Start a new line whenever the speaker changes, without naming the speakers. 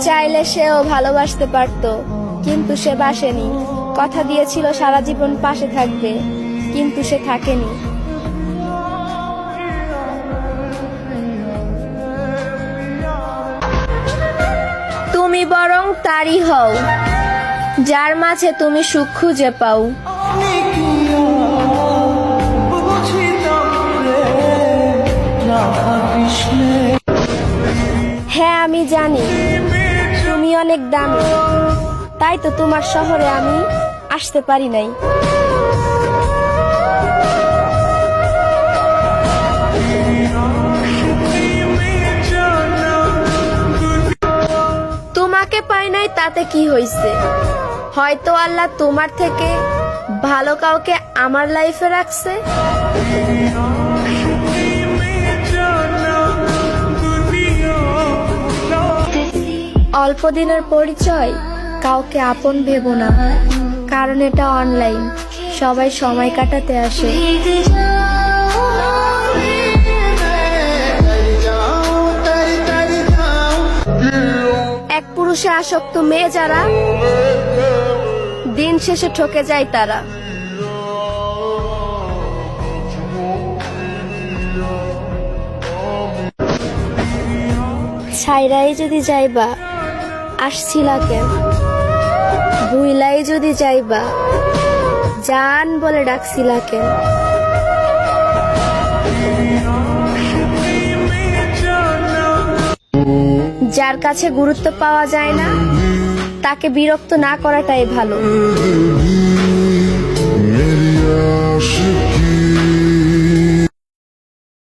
চাইলে সেও ভালোবাসতে পারতো, কিন্তু সে বাসেনি। কথা দিয়েছিল সারা জীবন পাশে থাকবে, কিন্তু সে থাকেনি। তুমি বরং তারই হও, যার মাঝে তুমি সুখ খুঁজে পাও। হ্যাঁ, আমি জানি তুমি অনেক দামি, তাই তো তোমার শহরে আমি আসতে পারি নাই। তোমাকে পাই নাই তাতে কি হইছে? হয়তো আল্লাহ তোমার থেকে ভালো কাউকে আমার লাইফে রাখছে। অল্প দিনের পরিচয় কাউকে আপন ভেবো না, কারণ এটা অনলাইন, সবাই সময় কাটাতে আসে। এক পুরুষে আসক্ত মেয়ে যারা, দিন শেষে ঠকে যায় তারা। ছাইরাই যদি যাইবা আসছিলা কেন? ভুইলাই যদি যাইবা জান বলে ডাকছিলা কেন? যার কাছে গুরুত্ব পাওয়া যায় না, তাকে বিরক্ত না করাটাই ভালো।